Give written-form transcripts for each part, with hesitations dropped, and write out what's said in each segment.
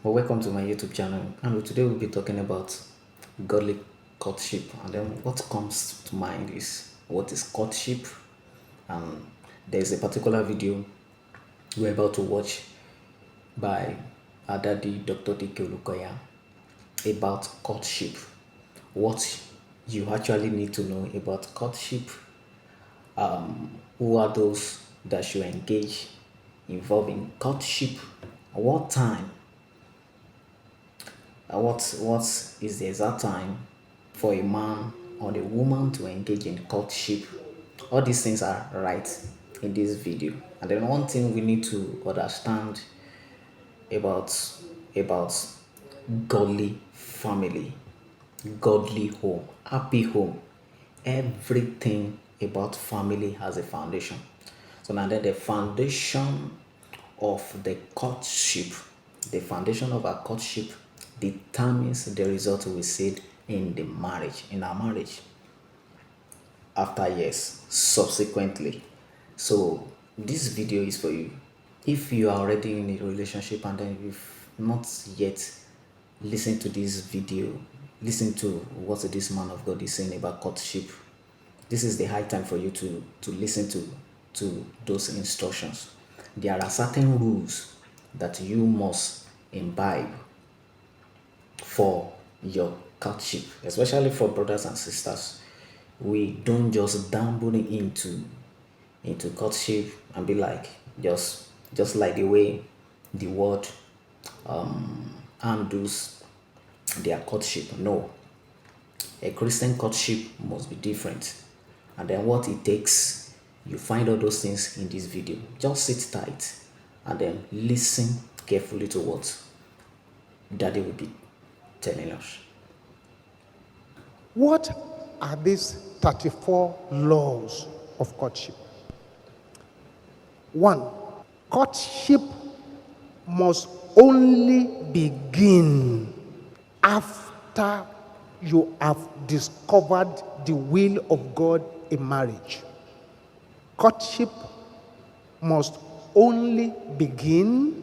Well, welcome to my YouTube channel. And today we'll be talking about godly courtship. And then what comes to mind is what is courtship? And there's a particular video we're about to watch by our daddy, Dr D.K Olukoya, about courtship. What you actually need to know about courtship. Who are those that should engage involved in courtship? What time what is the exact time for a man or a woman to engage in courtship? All these things are right in this video. And then one thing we need to understand about about godly family, godly home, happy home. Everything about family has a foundation. So now then the foundation of the courtship, the foundation of our courtship determines the result we see in the marriage, in our marriage after years, subsequently. So this video is for you. If you are already in a relationship and then you've not yet listened to this video, listen to what this man of God is saying about courtship. This is the high time for you to listen to those instructions. There are certain rules that you must imbibe for your courtship, especially for brothers and sisters. We don't just dabble into courtship and be like just like the way the world handles their courtship. No, a Christian courtship must be different. And then what it takes, you find all those things in this video. Just sit tight and then listen carefully to what Daddy will be telling us. What are these 34 laws of courtship? 1. Courtship must only begin after you have discovered the will of God in marriage. Courtship must only begin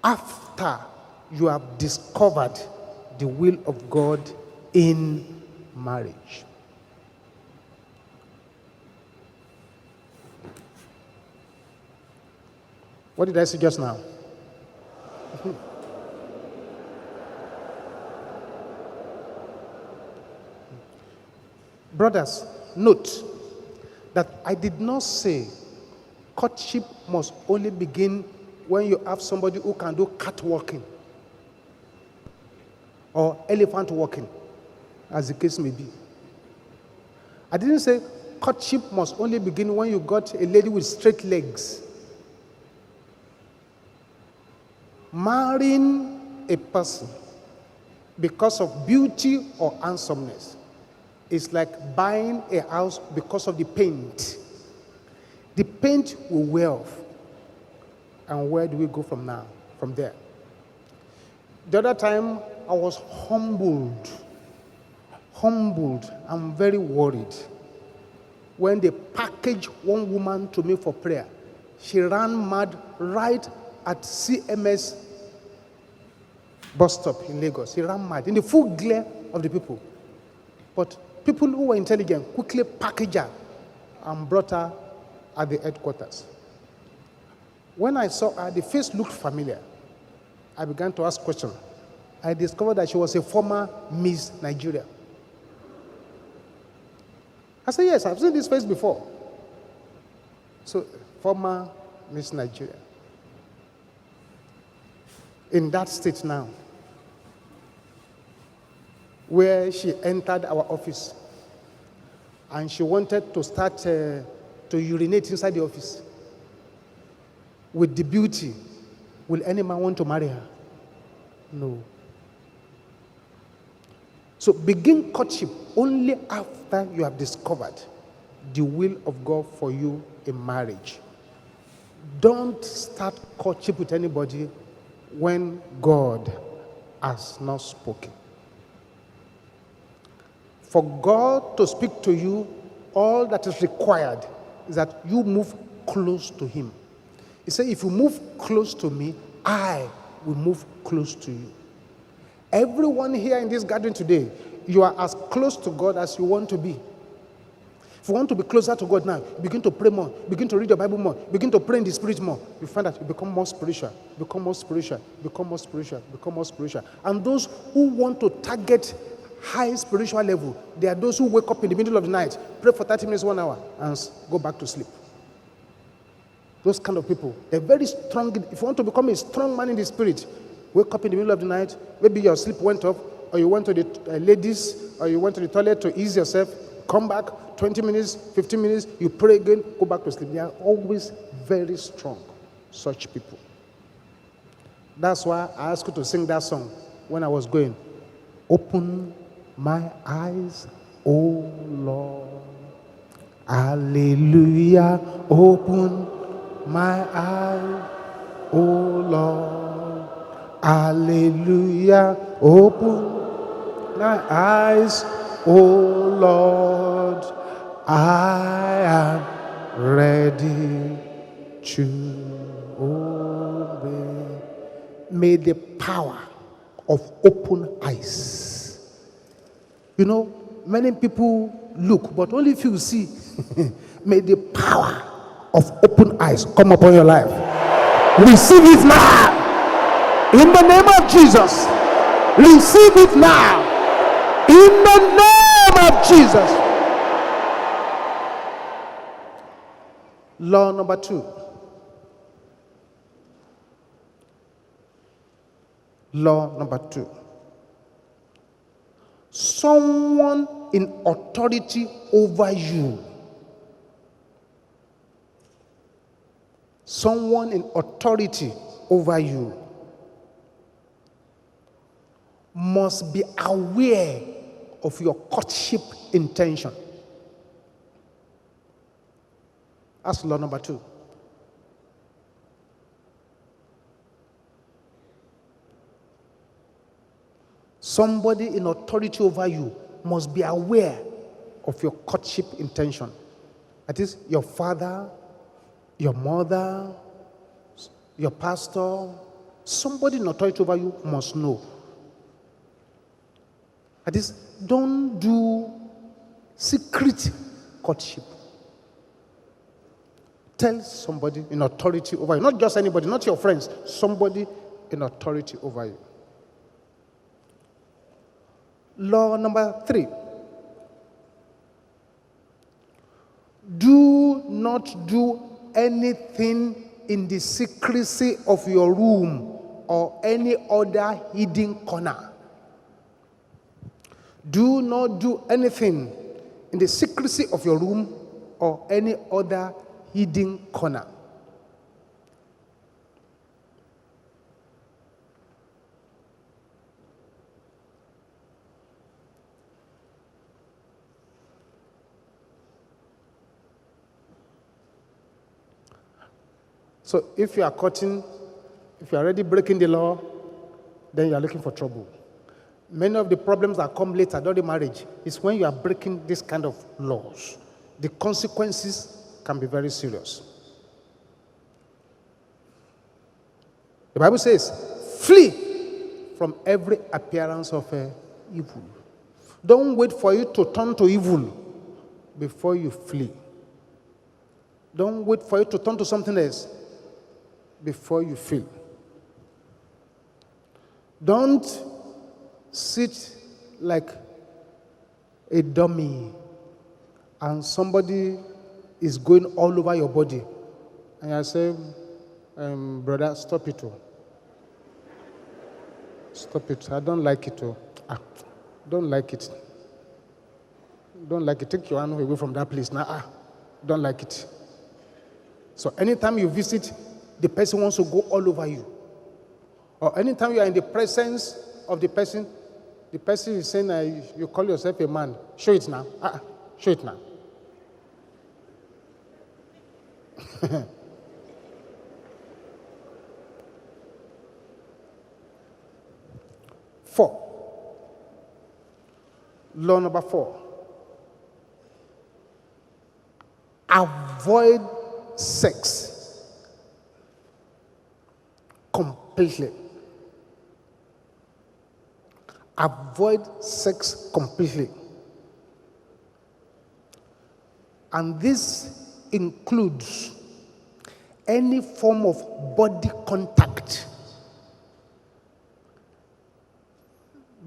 after you have discovered the will of God in marriage. What did I say just now? Brothers, note that I did not say courtship must only begin when you have somebody who can do cat walking or elephant walking, as the case may be. I didn't say courtship must only begin when you got a lady with straight legs. Marrying a person because of beauty or handsomeness is like buying a house because of the paint. The paint will wear off. And where do we go from now? From there. The other time, I was humbled. I'm very worried. When they packaged one woman to me for prayer, she ran mad right at CMS bus stop in Lagos. She ran mad in the full glare of the people. But people who were intelligent quickly packaged her and brought her at the headquarters. When I saw her, the face looked familiar. I began to ask questions. I discovered that she was a former Miss Nigeria. I said, yes, I've seen this face before. So, former Miss Nigeria. In that state now, where she entered our office and she wanted to start to urinate inside the office. With the beauty, will any man want to marry her? No. So begin courtship only after you have discovered the will of God for you in marriage. Don't start courtship with anybody when God has not spoken. For God to speak to you, all that is required is that you move close to Him. He said, if you move close to me, I will move close to you. Everyone here in this gathering today, you are as close to God as you want to be. If you want to be closer to God now, begin to pray more, begin to read the Bible more, begin to pray in the Spirit more. You find that you become more spiritual, become more spiritual, become more spiritual, become more spiritual. And those who want to target high spiritual level, they are those who wake up in the middle of the night, pray for 30 minutes, 1 hour, and go back to sleep. Those kind of people, they're very strong. If you want to become a strong man in the Spirit, wake up in the middle of the night, maybe your sleep went off, or you went to the ladies, or you went to the toilet to ease yourself, come back, 20 minutes, 15 minutes, you pray again, go back to sleep. They are always very strong, such people. That's why I asked you to sing that song when I was going. Open my eyes, O Lord. Hallelujah. Open my eyes, O Lord. Hallelujah. Open my eyes, O Lord. I am ready to obey. May the power of open eyes. You know, many people look, but only few see. May the power of open eyes come upon your life. Receive it now. In the name of Jesus. Receive it now. In the name of Jesus. Law number 2. Law number 2. Someone in authority over you. Someone in authority over you must be aware of your courtship intention. That's law number 2. Somebody in authority over you must be aware of your courtship intention. That is, your father, your mother, your pastor, somebody in authority over you must know. That is, don't do secret courtship. Tell somebody in authority over you, not just anybody, not your friends, somebody in authority over you. Law number 3. Do not do anything in the secrecy of your room or any other hidden corner. Do not do anything in the secrecy of your room or any other hidden corner. So if you are courting, if you are already breaking the law, then you are looking for trouble. Many of the problems that come later during marriage is when you are breaking this kind of laws. The consequences can be very serious. The Bible says, flee from every appearance of evil. Don't wait for you to turn to evil before you flee. Don't wait for you to turn to something else before you flee. Don't sit like a dummy and somebody is going all over your body. And I say, brother, stop it. Stop it. I don't like it. Don't like it. Don't like it. Take your hand away from that place now. Don't like it. So anytime you visit, the person wants to go all over you. Or anytime you are in the presence of the person is saying, you call yourself a man. Show it now. Show it now. Law number 4. Avoid sex completely. Avoid sex completely. And this includes any form of body contact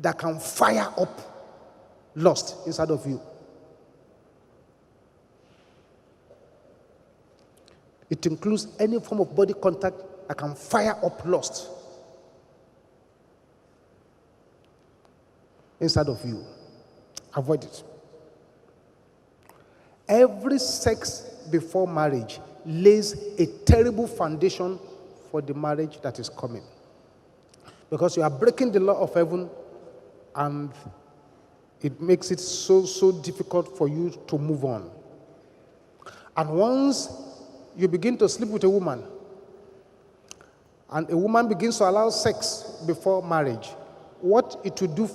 that can fire up lust inside of you. It includes any form of body contact that can fire up lust inside of you. Avoid it. Every sex before marriage lays a terrible foundation for the marriage that is coming. Because you are breaking the law of heaven, and it makes it so difficult for you to move on. And once you begin to sleep with a woman, and a woman begins to allow sex before marriage, what it will do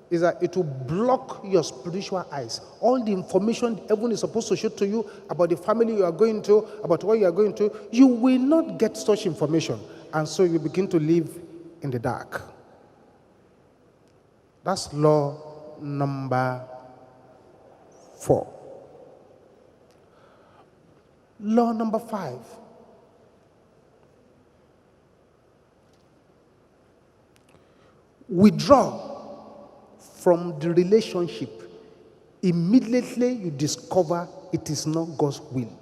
is that it will block your spiritual eyes. All the information heaven is supposed to show to you about the family you are going to, about what you are going to, you will not get such information. And so you begin to live in the dark. That's law number 4. Law number 5. Withdraw from the relationship immediately you discover it is not God's will.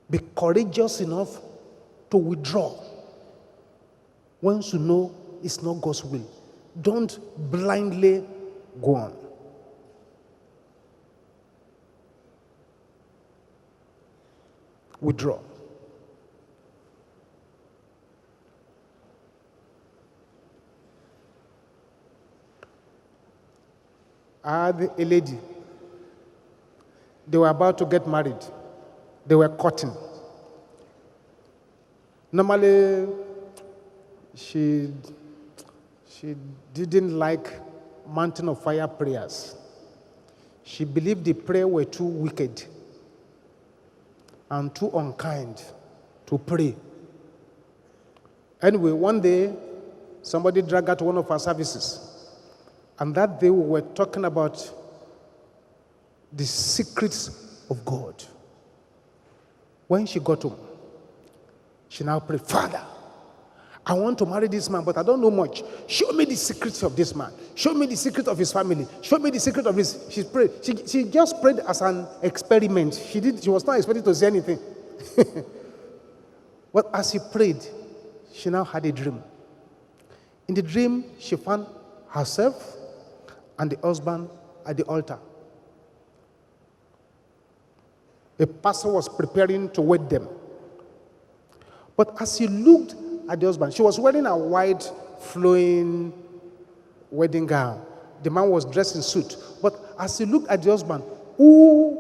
Be courageous enough to withdraw once you know it's not God's will. Don't blindly go on. Withdraw. I had a lady. They were about to get married. They were courting. Normally, she didn't like mountain of fire prayers. She believed the prayer were too wicked and too unkind to pray. Anyway, one day, somebody dragged her to one of our services. And that day we were talking about the secrets of God. When she got home, she now prayed, Father, I want to marry this man, but I don't know much. Show me the secrets of this man. Show me the secret of his family. Show me the secret of his. She prayed. She just prayed as an experiment. She was not expecting to see anything. But as she prayed, she now had a dream. In the dream, she found herself and the husband at the altar. A pastor was preparing to wed them. But as she looked at the husband, she was wearing a white, flowing wedding gown. The man was dressed in suit. But as she looked at the husband, who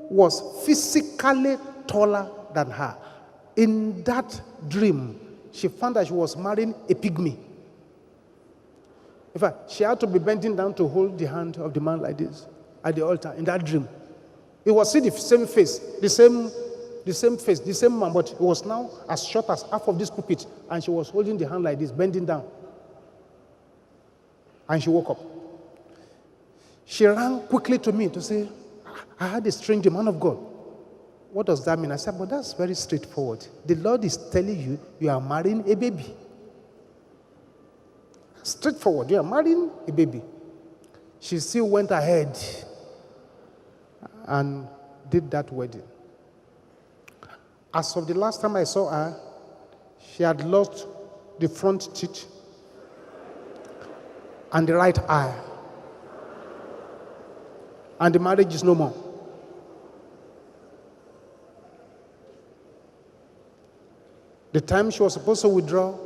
was physically taller than her, in that dream, she found that she was marrying a pygmy. In fact, she had to be bending down to hold the hand of the man like this at the altar in that dream. It was still the same face, the same face, the same man, but it was now as short as half of this pulpit, and she was holding the hand like this, bending down. And she woke up. She ran quickly to me to say, I had a strange man of God. What does that mean? I said, but that's very straightforward. The Lord is telling you, you are marrying a baby. Straightforward, you are marrying a baby. She still went ahead and did that wedding. As of the last time I saw her, she had lost the front teeth and the right eye. And the marriage is no more. The time she was supposed to withdraw,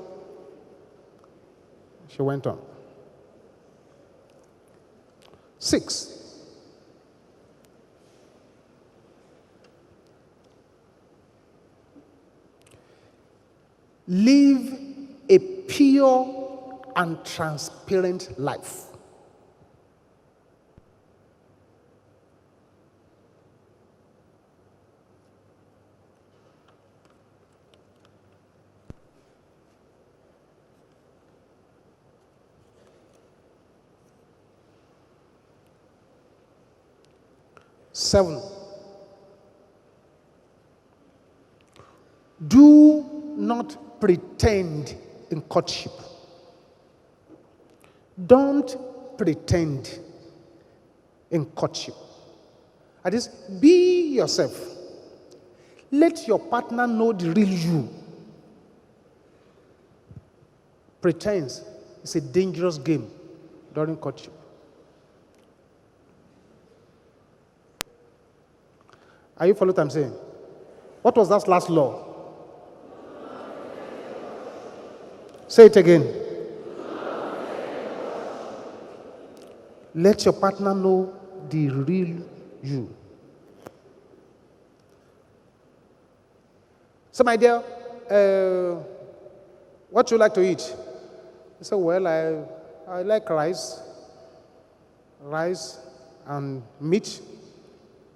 she went on. 6. Live a pure and transparent life. 7. Do not pretend in courtship. Don't pretend in courtship. That is, be yourself. Let your partner know the real you. Pretense is a dangerous game during courtship. Are you following what I'm saying? What was that last law? Say it again. Let your partner know the real you. So, my dear, what you like to eat? I said, well, I like rice and meat.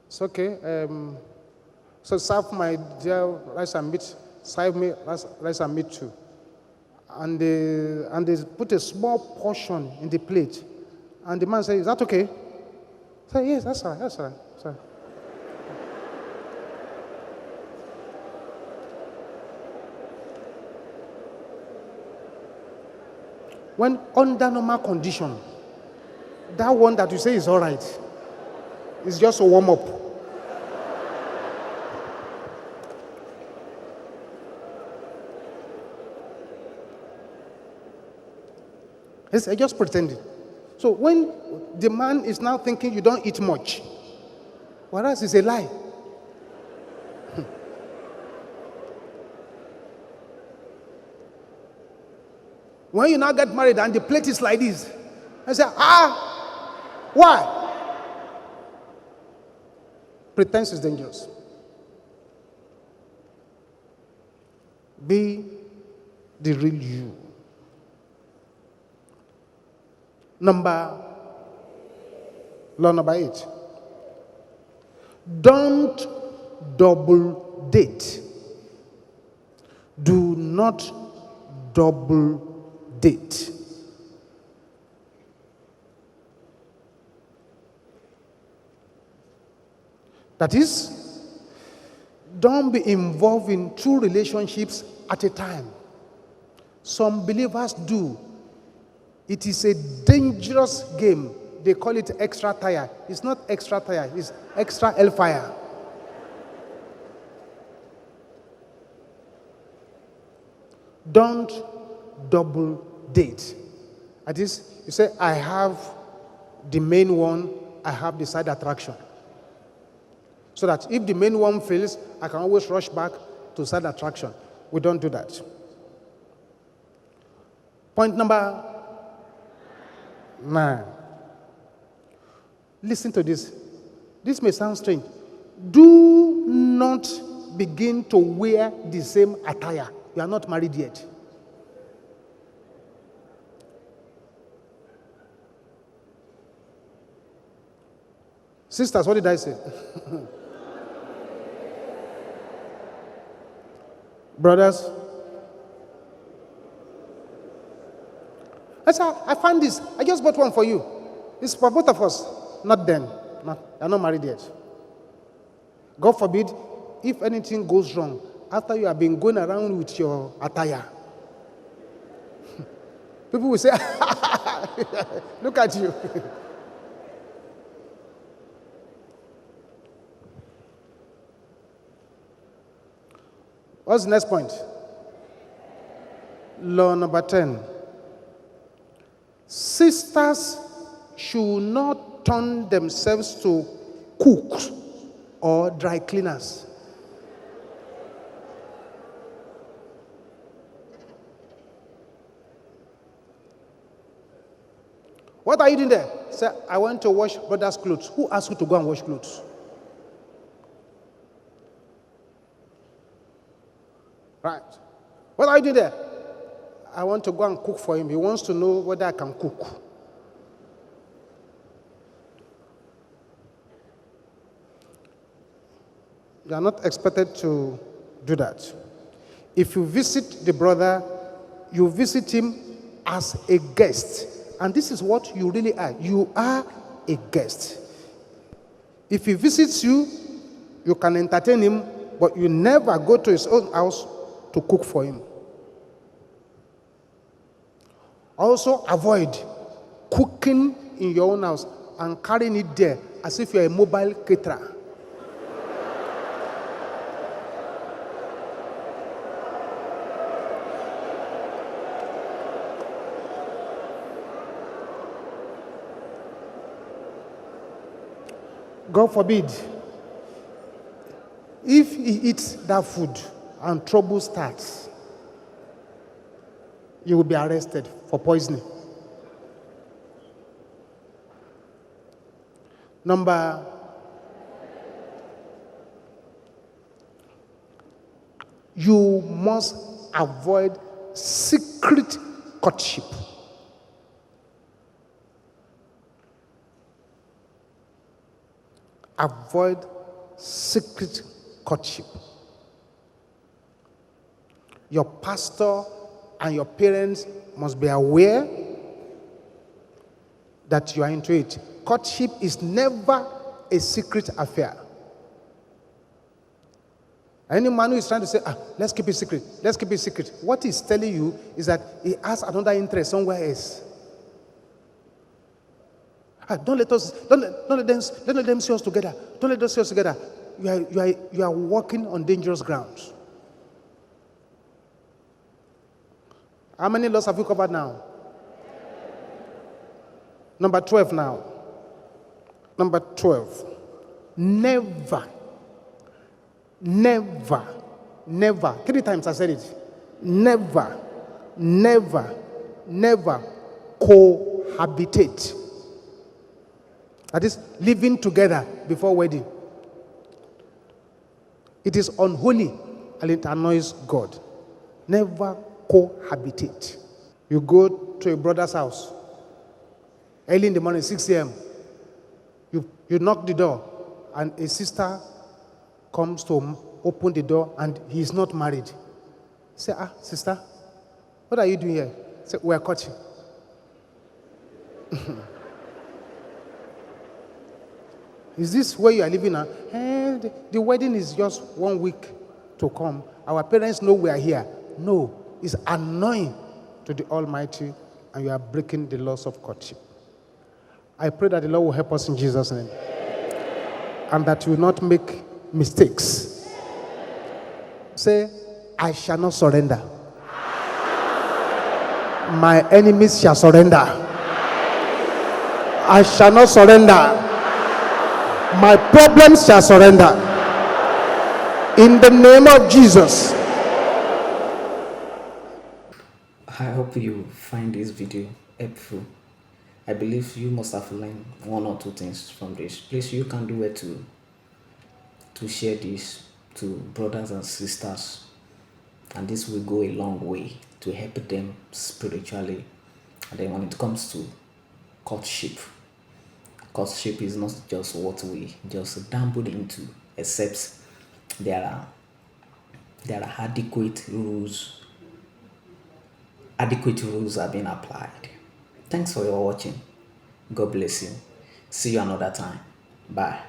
It's okay. So serve my dear rice and meat. Serve me rice and meat too. And they put a small portion in the plate. And the man said, is that okay? I said, yes, that's all right. That's all right. That's all right. When under normal condition, that one that you say is all right, is just a warm up. It's just pretending. So when the man is now thinking you don't eat much, whereas it's a lie. When you now get married and the plate is like this, I say, why? Pretense is dangerous. Be the real you. Law number 8. Don't double date. Do not double date. That is, don't be involved in 2 relationships at a time. Some believers do. It is a dangerous game. They call it extra tire. It's not extra tire, it's extra hellfire. Don't double date. That is, you say, I have the main one, I have the side attraction. So that if the main one fails, I can always rush back to side attraction. We don't do that. Point number 9. Listen to this. This may sound strange. Do not begin to wear the same attire. You are not married yet. Sisters, what did I say? Brothers, I found this. I just bought one for you. It's for both of us. Not them. You're not married yet. God forbid, if anything goes wrong, after you have been going around with your attire, people will say, look at you. What's the next point? Law number 10. Sisters should not turn themselves to cooks or dry cleaners. What are you doing there? Say, I went to wash brother's clothes. Who asked you to go and wash clothes? Right. What are you doing there? I want to go and cook for him. He wants to know whether I can cook. You are not expected to do that. If you visit the brother, you visit him as a guest. And this is what you really are. You are a guest. If he visits you, you can entertain him, but you never go to his own house to cook for him. Also avoid cooking in your own house and carrying it there as if you're a mobile caterer. God forbid, if he eats that food and trouble starts, you will be arrested for poisoning. Number, you must avoid secret courtship. Avoid secret courtship. Your pastor and your parents must be aware that you are into it. Courtship is never a secret affair. Any man who is trying to say, let's keep it secret, let's keep it secret, what he's telling you is that he has another interest somewhere else. Don't let them see us together. Don't let us see us together. You are walking on dangerous grounds. How many laws have you covered now? Number 12 now. Number 12. Never. 3 times I said it. Never cohabitate. That is, living together before wedding. It is unholy and it annoys God. Never cohabitate. You go to a brother's house early in the morning, 6 a.m. You knock the door and a sister comes to open the door and he is not married. Say, sister, what are you doing here? Say, we're courting. Is this where you are living now? The wedding is just 1 week to come. Our parents know we are here. No, it's annoying to the Almighty and you are breaking the laws of courtship. I pray that the Lord will help us in Jesus' name. And that you will not make mistakes. Say, I shall not surrender. My enemies shall surrender. I shall not surrender. My problems shall surrender. In the name of Jesus. I hope you find this video helpful. I believe you must have learned 1 or 2 things from this. Please, you can do it to share this to brothers and sisters, and this will go a long way to help them spiritually. And then when it comes to courtship is not just what we just dabbled into, except there are adequate rules are being applied. Thanks for your watching. God bless you. See you another time. Bye.